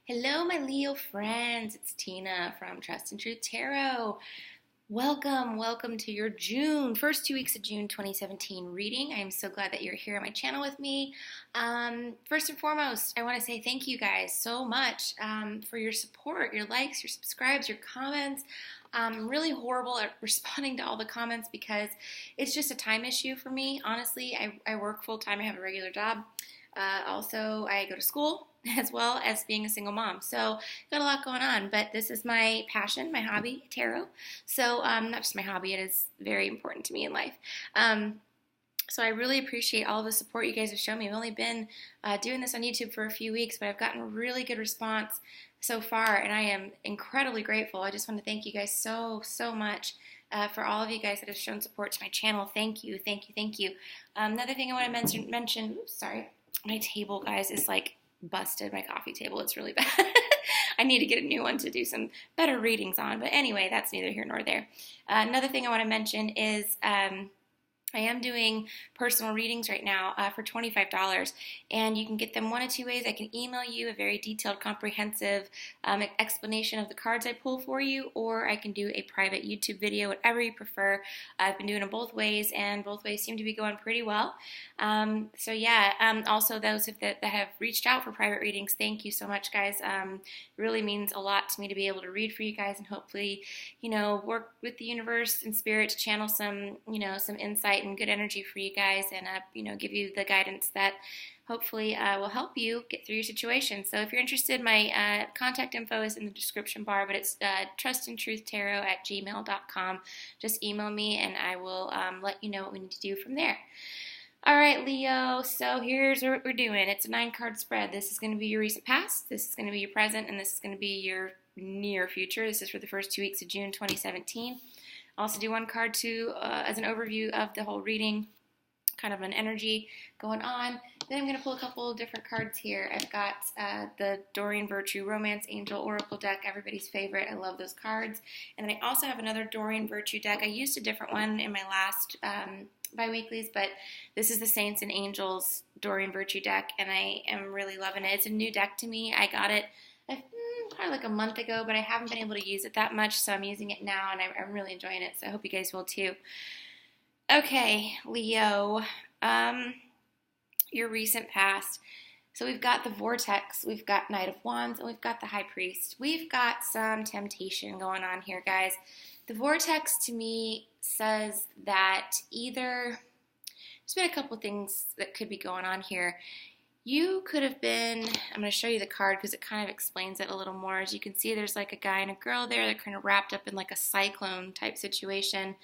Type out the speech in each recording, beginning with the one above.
Hello, my Leo friends. It's Tina from Trust and Truth Tarot. Welcome to your first 2 weeks of June 2017 reading. I'm so glad that you're here on my channel with me. First and foremost, I want to say thank you guys so much for your support, your likes, your subscribes, your comments. I'm really horrible at responding to all the comments because it's just a time issue for me. Honestly, I work full time. I have a regular job. Also, I go to school as well as being a single mom. So, got a lot going on, but this is my passion, my hobby, tarot. So, not just my hobby, it is very important to me in life. So I really appreciate all of the support you guys have shown me. I've only been doing this on YouTube for a few weeks, but I've gotten a really good response so far, and I am incredibly grateful. I just want to thank you guys so much for all of you guys that have shown support to my channel. Thank you. Another thing I want to mention. Oops, sorry. My table, guys, is like busted. My coffee table, it's really bad. I need to get a new one to do some better readings on. But anyway, that's neither here nor there. Another thing I want to mention is I am doing personal readings right now for $25, and you can get them one of two ways. I can email you a very detailed, comprehensive explanation of the cards I pull for you, or I can do a private YouTube video, whatever you prefer. I've been doing them both ways, and both ways seem to be going pretty well. Also those that have reached out for private readings, thank you so much, guys. It really means a lot to me to be able to read for you guys and hopefully, work with the universe and spirit to channel some insight and good energy for you guys, and give you the guidance that hopefully will help you get through your situation. So if you're interested, my contact info is in the description bar, but it's trustandtruthtarot@gmail.com. Just email me and I will let you know what we need to do from there. All right, Leo, so here's what we're doing. It's a 9-card spread. This is going to be your recent past, this is going to be your present, and this is going to be your near future. This is for the first 2 weeks of June 2017. I'll also do one card too as an overview of the whole reading, kind of an energy going on. Then I'm going to pull a couple of different cards here. I've got the Doreen Virtue Romance Angel Oracle deck, everybody's favorite. I love those cards. And then I also have another Doreen Virtue deck. I used a different one in my last bi-weeklies, but this is the Saints and Angels Doreen Virtue deck, and I am really loving it. It's a new deck to me. I got it probably like a month ago, but I haven't been able to use it that much, so I'm using it now, and I'm really enjoying it, so I hope you guys will too. Okay, Leo, your recent past. So we've got the Vortex, we've got Knight of Wands, and we've got the High Priest. We've got some temptation going on here, guys. The Vortex, to me, says that there's been a couple things that could be going on here. You could have been, I'm going to show you the card because it kind of explains it a little more. As you can see, there's like a guy and a girl there. They're kind of wrapped up in like a cyclone type situation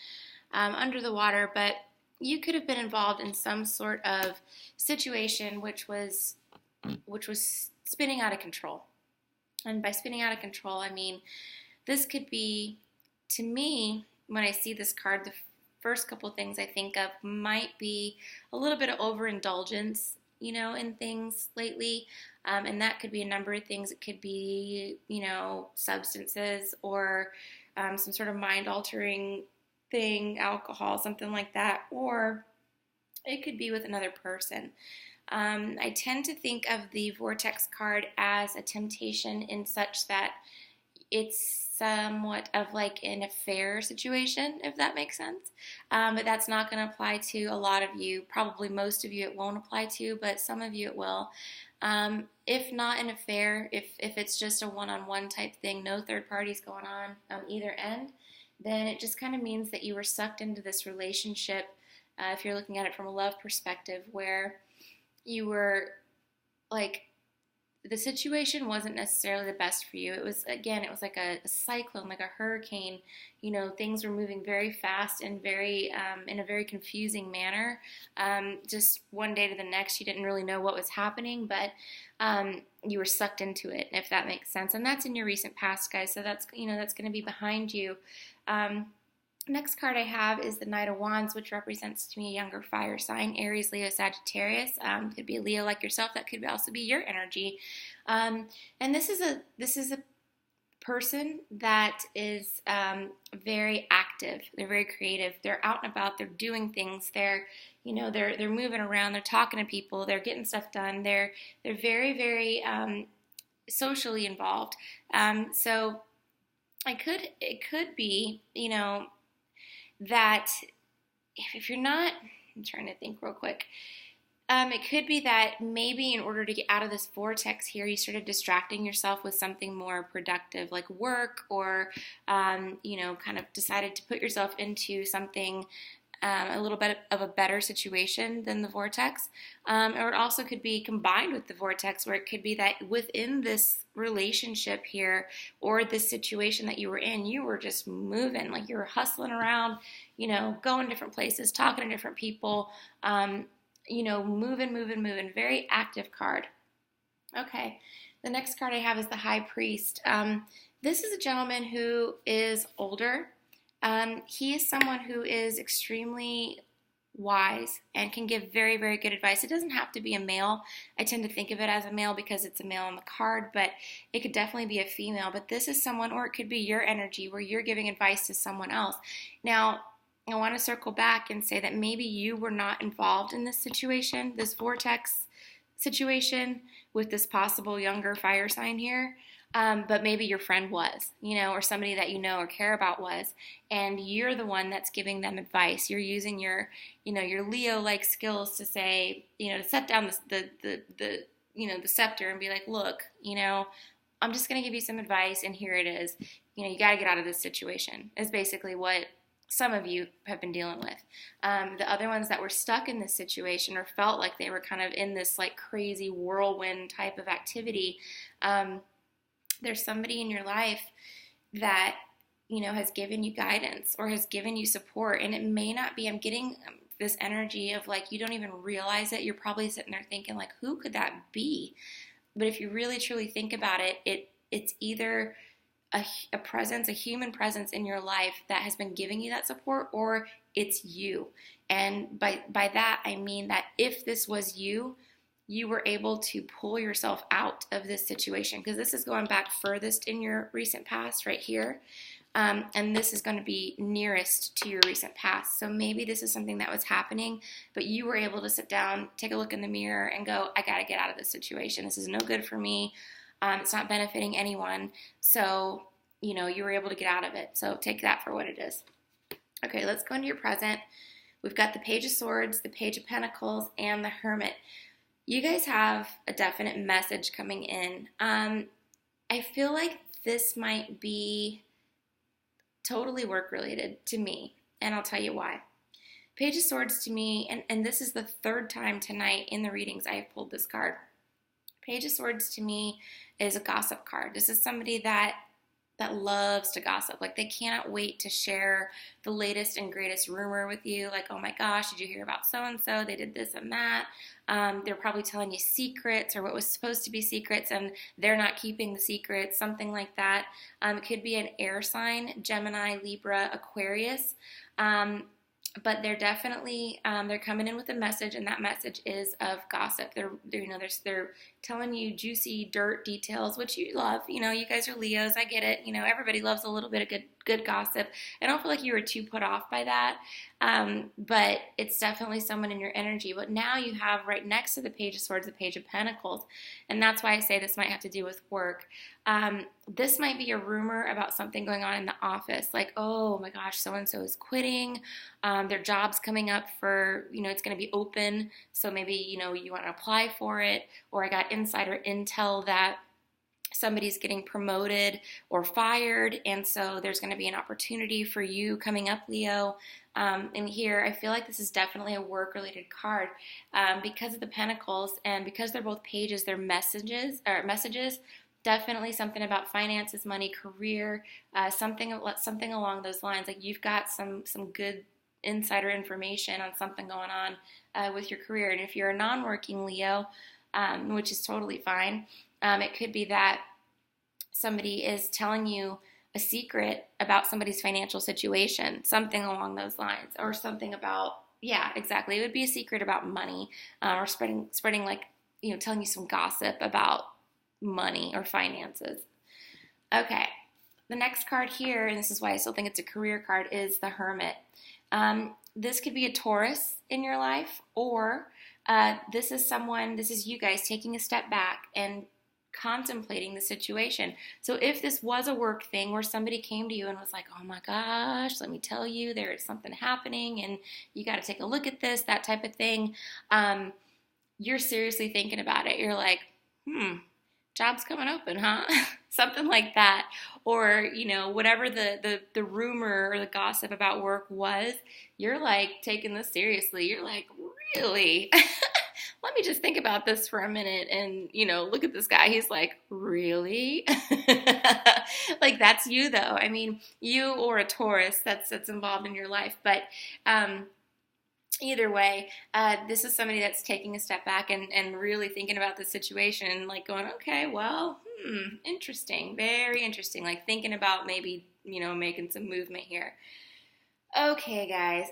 under the water, but you could have been involved in some sort of situation which was spinning out of control. And by spinning out of control, I mean this could be, to me, when I see this card, the first couple things I think of might be a little bit of overindulgence, in things lately. And that could be a number of things. It could be, substances or some sort of mind-altering thing, alcohol, something like that. Or it could be with another person. I tend to think of the Vortex card as a temptation in such that it's somewhat of like an affair situation, if that makes sense. But that's not going to apply to a lot of you. Probably most of you it won't apply to, but some of you it will. If not an affair, if it's just a one-on-one type thing, no third parties going on either end, then it just kind of means that you were sucked into this relationship, if you're looking at it from a love perspective, where you were like, the situation wasn't necessarily the best for you. It was like a cyclone, like a hurricane. Things were moving very fast and very in a very confusing manner. Just one day to the next, you didn't really know what was happening, but you were sucked into it, if that makes sense. And that's in your recent past, guys. So that's that's going to be behind you. Next card I have is the Knight of Wands, which represents to me a younger fire sign, Aries, Leo, Sagittarius. Could be a Leo like yourself. That could also be your energy. And this is a person that is very active. They're very creative. They're out and about. They're doing things. They're moving around. They're talking to people. They're getting stuff done. They're very socially involved. So it could be, that if you're not, I'm trying to think real quick. It could be that maybe in order to get out of this vortex here, you started distracting yourself with something more productive, like work, or kind of decided to put yourself into something a little bit of a better situation than the vortex. Or it also could be combined with the vortex, where it could be that within this relationship here or this situation that you were in, you were just moving, like you were hustling around, going different places, talking to different people, moving. Very active card. Okay, the next card I have is the High Priest. This is a gentleman who is older. He is someone who is extremely wise and can give very, very good advice. It doesn't have to be a male. I tend to think of it as a male because it's a male on the card, but it could definitely be a female. But this is someone, or it could be your energy where you're giving advice to someone else. Now, I want to circle back and say that maybe you were not involved in this situation, this vortex situation with this possible younger fire sign here. But maybe your friend was, or somebody that you know or care about was, and you're the one that's giving them advice. You're using your Leo-like skills to say, to set down the scepter and be like, look, I'm just going to give you some advice, and here it is. You got to get out of this situation, is basically what some of you have been dealing with. The other ones that were stuck in this situation or felt like they were kind of in this like crazy whirlwind type of activity, there's somebody in your life that, has given you guidance or has given you support. And it may not be, I'm getting this energy of like, you don't even realize it. You're probably sitting there thinking like, who could that be? But if you really truly think about it, it's either a presence, a human presence in your life that has been giving you that support, or it's you. And by that, I mean that if this was you were able to pull yourself out of this situation, because this is going back furthest in your recent past right here. And this is going to be nearest to your recent past. So maybe this is something that was happening, but you were able to sit down, take a look in the mirror, and go, I got to get out of this situation. This is no good for me. It's not benefiting anyone. So, you were able to get out of it. So take that for what it is. Okay, let's go into your present. We've got the Page of Swords, the Page of Pentacles, and the Hermit. You guys have a definite message coming in. I feel like this might be totally work related to me, and I'll tell you why. Page of Swords to me, and this is the third time tonight in the readings I have pulled this card. Page of Swords to me is a gossip card. This is somebody that loves to gossip. Like, they cannot wait to share the latest and greatest rumor with you. Like, oh my gosh, did you hear about so-and-so? They did this and that. They're probably telling you secrets, or what was supposed to be secrets, and they're not keeping the secrets, something like that. It could be an air sign, Gemini, Libra, Aquarius. But they're definitely, they're coming in with a message, and that message is of gossip. They're telling you juicy dirt details, which you love. You guys are Leos. I get it. Everybody loves a little bit of good gossip. I don't feel like you were too put off by that. But it's definitely someone in your energy. But now you have right next to the Page of Swords, the Page of Pentacles. And that's why I say this might have to do with work. This might be a rumor about something going on in the office. Like, oh my gosh, so-and-so is quitting. Their job's coming up for, it's going to be open. So maybe, you want to apply for it. Or I got insider intel that somebody's getting promoted or fired, and so there's going to be an opportunity for you coming up, Leo. And here, I feel like this is definitely a work-related card because of the Pentacles, and because they're both pages, they're messages. Definitely something about finances, money, career, something along those lines. Like, you've got some good insider information on something going on with your career. And if you're a non-working Leo, which is totally fine, it could be that somebody is telling you a secret about somebody's financial situation, something along those lines, or something about, yeah, exactly. It would be a secret about money, or spreading like, telling you some gossip about money or finances. Okay, the next card here, and this is why I still think it's a career card, is the Hermit. This could be a Taurus in your life, or this is you guys taking a step back and contemplating the situation. So if this was a work thing where somebody came to you and was like, oh my gosh, let me tell you, there is something happening and you got to take a look at this, that type of thing, you're seriously thinking about it. You're like, job's coming open, huh? Something like that. Or, whatever the rumor or the gossip about work was, you're like taking this seriously. You're like, really? Let me just think about this for a minute and, look at this guy. He's like, really? Like, that's you, though. I mean, you or a Taurus that's involved in your life. But either way, this is somebody that's taking a step back and really thinking about the situation, like going, okay, well, interesting, very interesting, like thinking about maybe, making some movement here. Okay, guys,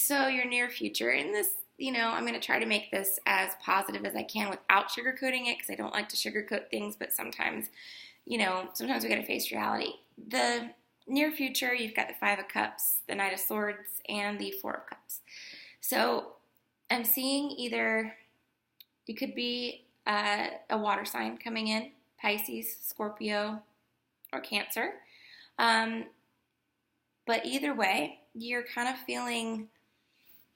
so your near future, and this, I'm going to try to make this as positive as I can without sugarcoating it, because I don't like to sugarcoat things, but sometimes we got to face reality. The near future, you've got the Five of Cups, the Knight of Swords, and the Four of Cups. So I'm seeing either it could be a water sign coming in, Pisces, Scorpio, or Cancer. But either way, you're kind of feeling,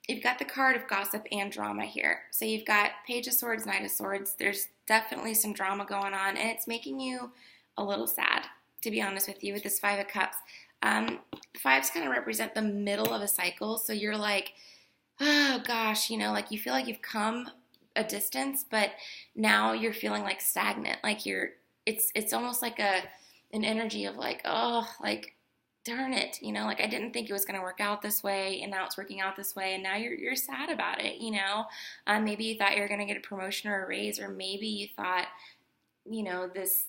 you've got the card of gossip and drama here. So you've got Page of Swords, Knight of Swords. There's definitely some drama going on, and it's making you a little sad, to be honest with you, with this Five of Cups. Fives kind of represent the middle of a cycle. So you're like, oh gosh, like you feel like you've come a distance, but now you're feeling like stagnant. Like it's almost like an energy of like, oh, like, darn it, like I didn't think it was going to work out this way, and now it's working out this way, and now you're sad about it, maybe you thought you were going to get a promotion or a raise, or maybe you thought, this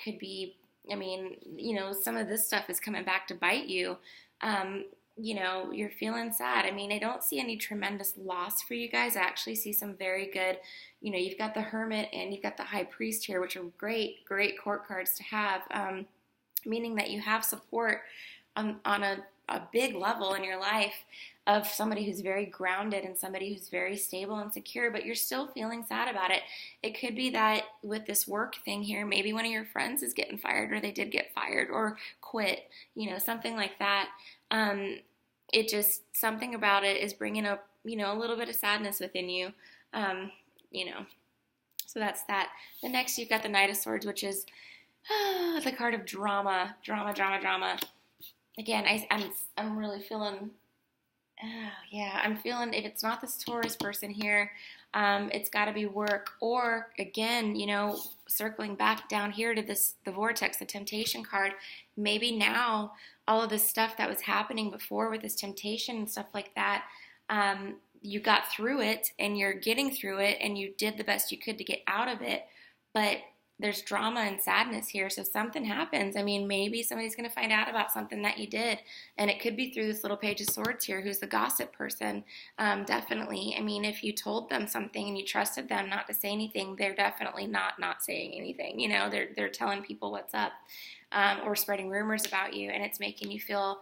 could be, some of this stuff is coming back to bite you. You're feeling sad. I don't see any tremendous loss for you guys. I actually see some very good, you've got the Hermit and you've got the High Priest here, which are great court cards to have, meaning that you have support on a big level in your life of somebody who's very grounded and somebody who's very stable and secure, but you're still feeling sad about it. It could be that with this work thing here, maybe one of your friends is getting fired, or they did get fired or quit, something like that. It just, something about it is bringing up, a little bit of sadness within you, so that's that. The next, you've got the Knight of Swords, which is the card of drama. Again, I'm really feeling, I'm feeling, if it's not this Taurus person here, it's got to be work, or again, circling back down here to the Vortex, the Temptation card, maybe now all of this stuff that was happening before with this temptation and stuff like that, you got through it and you're getting through it and you did the best you could to get out of it, but there's drama and sadness here, so something happens. Maybe somebody's going to find out about something that you did, and it could be through this little Page of Swords here, who's the gossip person, definitely. If you told them something and you trusted them not to say anything, they're definitely not saying anything. They're telling people what's up, or spreading rumors about you, and it's making you feel,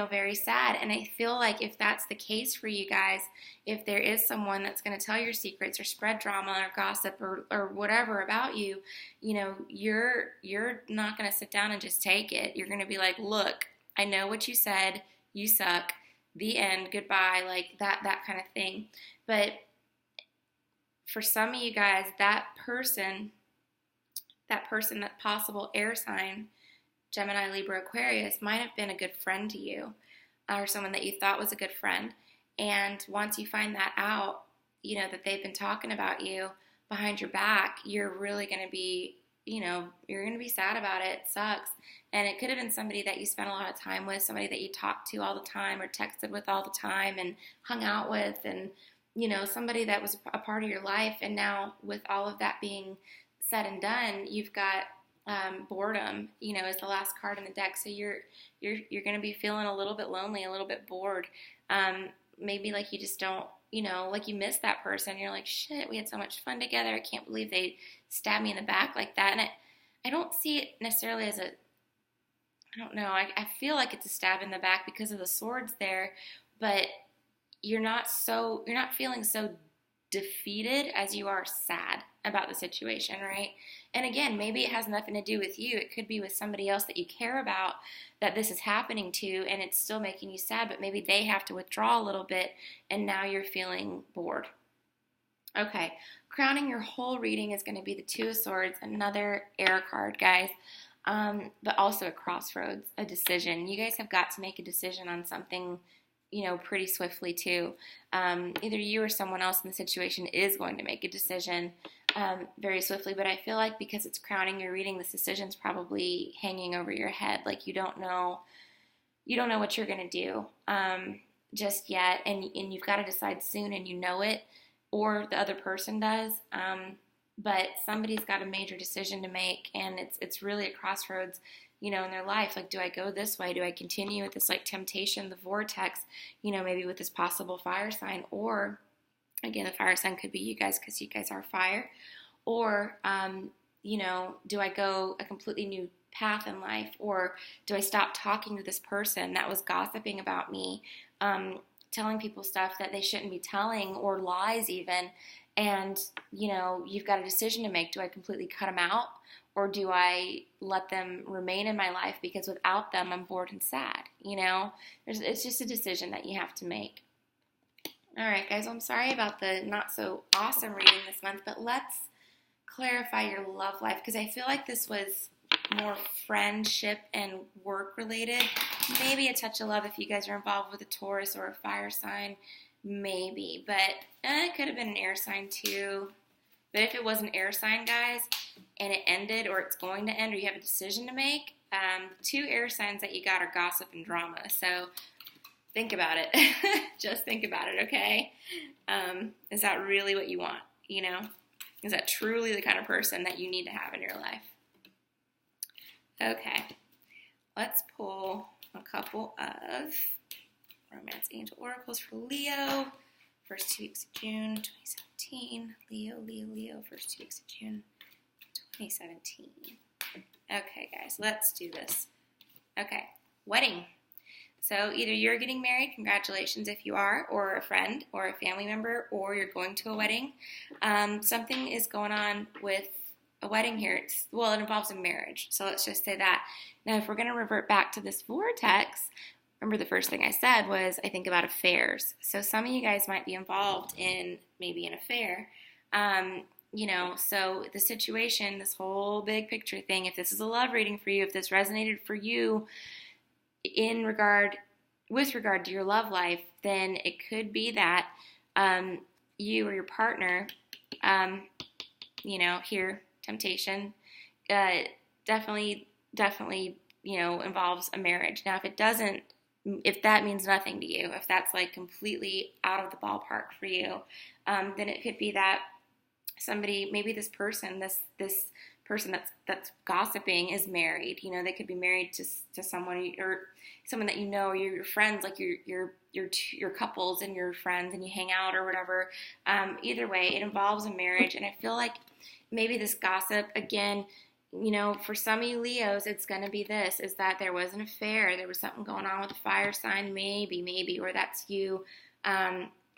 very sad. And I feel like if that's the case for you guys, if there is someone that's going to tell your secrets or spread drama or gossip or whatever about you, you're not going to sit down and just take it. You're going to be like, look, I know what you said, you suck, the end, goodbye, like that kind of thing. But for some of you guys, that person, that possible air sign, Gemini, Libra, Aquarius, might have been a good friend to you, or someone that you thought was a good friend. And once you find that out, that they've been talking about you behind your back, you're really going to be, you're going to be sad about it. It sucks. And it could have been somebody that you spent a lot of time with, somebody that you talked to all the time or texted with all the time and hung out with, and, somebody that was a part of your life. And now with all of that being said and done, you've got boredom, is the last card in the deck. So you're going to be feeling a little bit lonely, a little bit bored. Maybe like you just don't, like you miss that person. You're like, shit, we had so much fun together. I can't believe they stabbed me in the back like that. And I don't see it necessarily as I don't know. I feel like it's a stab in the back because of the swords there, but you're not feeling so defeated as you are sad about the situation, right? And again, maybe it has nothing to do with you. It could be with somebody else that you care about that this is happening to, and it's still making you sad, but maybe they have to withdraw a little bit, and now you're feeling bored. Okay, crowning your whole reading is going to be the Two of Swords, another air card, guys, but also a crossroads, a decision. You guys have got to make a decision on something, pretty swiftly too. Either you or someone else in the situation is going to make a decision very swiftly, but I feel like because it's crowning your reading, this decision's probably hanging over your head. Like you don't know what you're going to do just yet, and you've got to decide soon, and you know it, or the other person does. But somebody's got a major decision to make, and it's really a crossroads, in their life. Like, do I go this way? Do I continue with this temptation, the vortex, maybe with this possible fire sign, or again, the fire sign could be you guys because you guys are fire, or do I go a completely new path in life, or do I stop talking to this person that was gossiping about me, telling people stuff that they shouldn't be telling, or lies even, and you've got a decision to make. Do I completely cut them out, or do I let them remain in my life because without them I'm bored and sad? It's just a decision that you have to make. All right, guys, I'm sorry about the not so awesome reading this month, but let's clarify your love life, because I feel like this was more friendship and work related. Maybe a touch of love if you guys are involved with a Taurus or a fire sign, maybe, but it could have been an air sign too. But if it was an air sign, guys, and it ended, or it's going to end, or you have a decision to make, 2 air signs that you got are gossip and drama. So think about it. Just think about it, okay? Is that really what you want, Is that truly the kind of person that you need to have in your life? Okay, let's pull a couple of Romance Angel Oracles for Leo. First 2 weeks of June 2017. Leo, first 2 weeks of June 2017. Okay, guys, let's do this. Okay, wedding. So either you're getting married, congratulations if you are, or a friend, or a family member, or you're going to a wedding. Something is going on with a wedding here. It involves a marriage, so let's just say that. Now, if we're going to revert back to this vortex, remember the first thing I said was I think about affairs. So some of you guys might be involved in maybe an affair. So the situation, this whole big picture thing, if this is a love reading for you, if this resonated for you with regard to your love life, then it could be that you or your partner, here, temptation, definitely, involves a marriage. Now, if that means nothing to you, if that's completely out of the ballpark for you, then it could be that somebody, maybe this person that's gossiping is married. They could be married to someone, or someone that your friends, like your couples and your friends, and you hang out or whatever. Either way, it involves a marriage, and I feel like maybe this gossip again. For some of you Leos, it's going to be this, is that there was an affair. There was something going on with a fire sign, maybe, or that's you,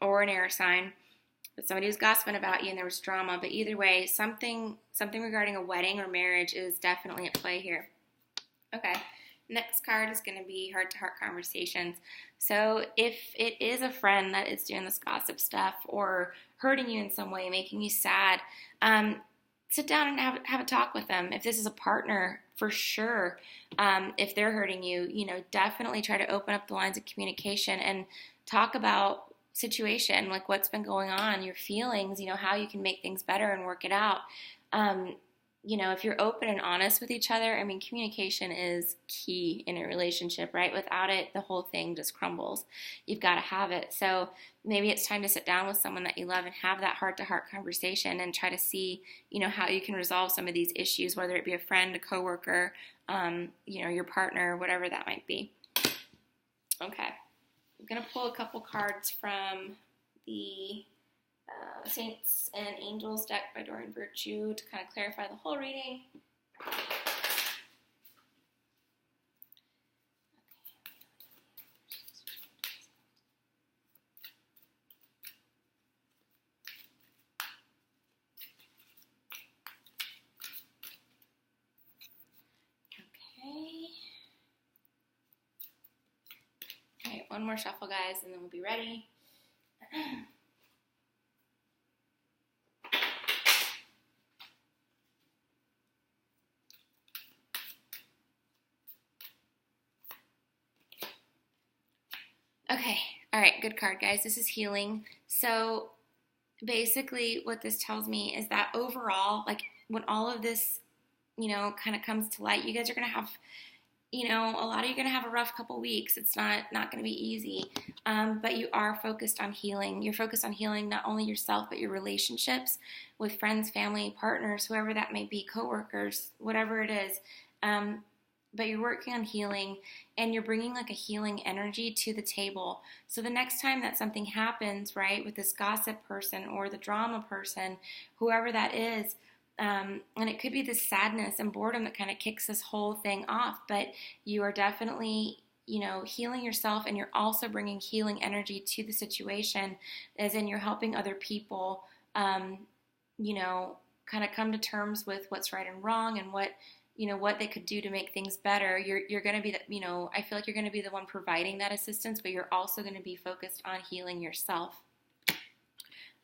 or an air sign. But somebody was gossiping about you and there was drama. But either way, something regarding a wedding or marriage is definitely at play here. Okay, next card is going to be heart-to-heart conversations. So if it is a friend that is doing this gossip stuff or hurting you in some way, making you sad, sit down and have a talk with them. If this is a partner, for sure, if they're hurting you, definitely try to open up the lines of communication and talk about situation, like what's been going on, your feelings, how you can make things better and work it out. If you're open and honest with each other, communication is key in a relationship, right? Without it, the whole thing just crumbles. You've got to have it. So maybe it's time to sit down with someone that you love and have that heart-to-heart conversation and try to see, how you can resolve some of these issues, whether it be a friend, a coworker, your partner, whatever that might be. Okay. I'm going to pull a couple cards from the Saints and Angels deck by Doreen Virtue to kind of clarify the whole reading. one more shuffle, guys, and then we'll be ready. Okay, all right, good card, guys. This is healing. So basically what this tells me is that overall, like when all of this, kind of comes to light, you guys are going to have, a lot of you are going to have a rough couple weeks. It's not going to be easy, but you are focused on healing. You're focused on healing not only yourself, but your relationships with friends, family, partners, whoever that may be, coworkers, whatever it is. But you're working on healing, and you're bringing like a healing energy to the table. So the next time that something happens, right, with this gossip person or the drama person, whoever that is, and it could be this sadness and boredom that kind of kicks this whole thing off, but you are definitely, healing yourself, and you're also bringing healing energy to the situation, as in you're helping other people, kind of come to terms with what's right and wrong, and what they could do to make things better. You're going to be, I feel like you're going to be the one providing that assistance, but you're also going to be focused on healing yourself. All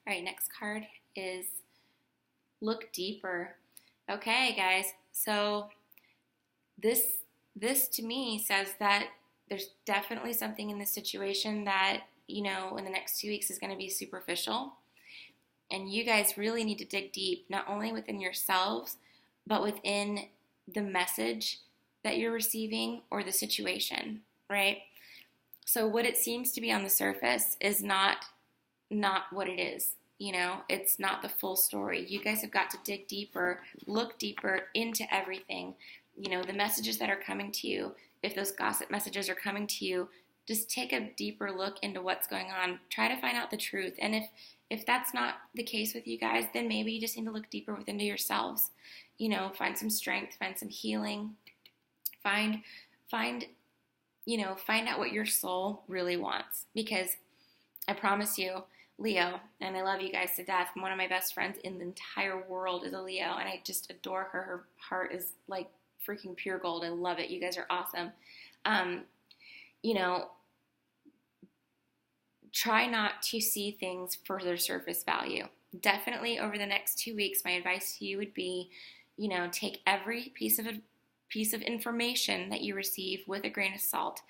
right, next card is look deeper. Okay, guys, so this to me says that there's definitely something in this situation that, in the next 2 weeks is going to be superficial. And you guys really need to dig deep, not only within yourselves, but within the message that you're receiving or the situation, right? So what it seems to be on the surface is not what it is. It's not the full story. You guys have got to dig deeper, look deeper into everything. The messages that are coming to you, if those gossip messages are coming to you, just take a deeper look into what's going on. Try to find out the truth. And if that's not the case with you guys, then maybe you just need to look deeper within yourselves. Find some strength, find some healing, find out what your soul really wants. Because I promise you, Leo, and I love you guys to death. One of my best friends in the entire world is a Leo, and I just adore her. Her heart is like freaking pure gold. I love it. You guys are awesome. Try not to see things for their surface value. Definitely over the next 2 weeks, my advice to you would be, take every piece of information that you receive with a grain of salt.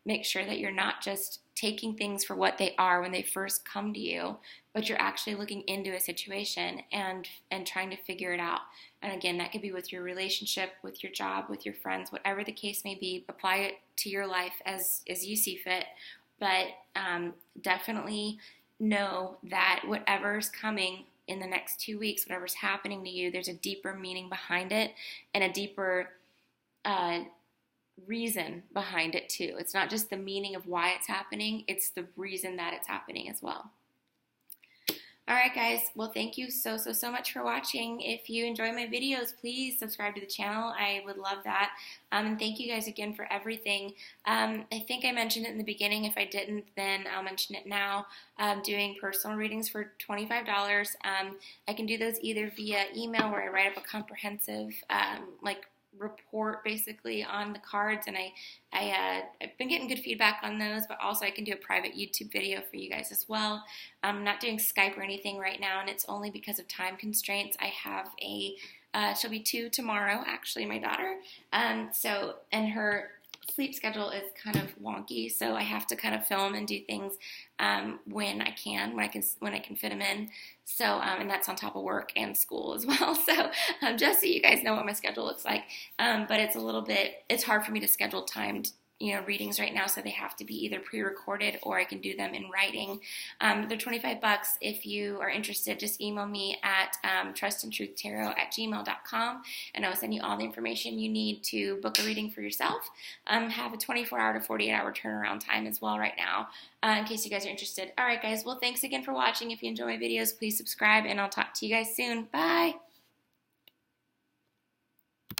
Make sure that you're not just taking things for what they are when they first come to you, but you're actually looking into a situation and trying to figure it out. And again, that could be with your relationship, with your job, with your friends, whatever the case may be. Apply it to your life as you see fit. But definitely know that whatever's coming in the next 2 weeks, whatever's happening to you, there's a deeper meaning behind it, and a deeper reason behind it too. It's not just the meaning of why it's happening, it's the reason that it's happening as well. All right, guys. Well, thank you so much for watching. If you enjoy my videos, please subscribe to the channel. I would love that. And thank you guys again for everything. I think I mentioned it in the beginning. If I didn't, then I'll mention it now. I'm doing personal readings for $25. I can do those either via email, where I write up a comprehensive, report basically on the cards, and I've been getting good feedback on those, but also I can do a private YouTube video for you guys as well. I'm not doing Skype or anything right now, and it's only because of time constraints. I have she'll be 2 tomorrow, actually, my daughter, and her sleep schedule is kind of wonky, so I have to kind of film and do things when I can fit them in. So and that's on top of work and school as well. So just so you guys know what my schedule looks like. But it's hard for me to schedule timed readings right now, so they have to be either pre-recorded or I can do them in writing. They're $25. If you are interested, just email me at trustandtruthtarot@gmail.com, and I'll send you all the information you need to book a reading for yourself. Have a 24-hour to 48-hour turnaround time as well right now, in case you guys are interested. All right, guys. Well, thanks again for watching. If you enjoy my videos, please subscribe, and I'll talk to you guys soon. Bye.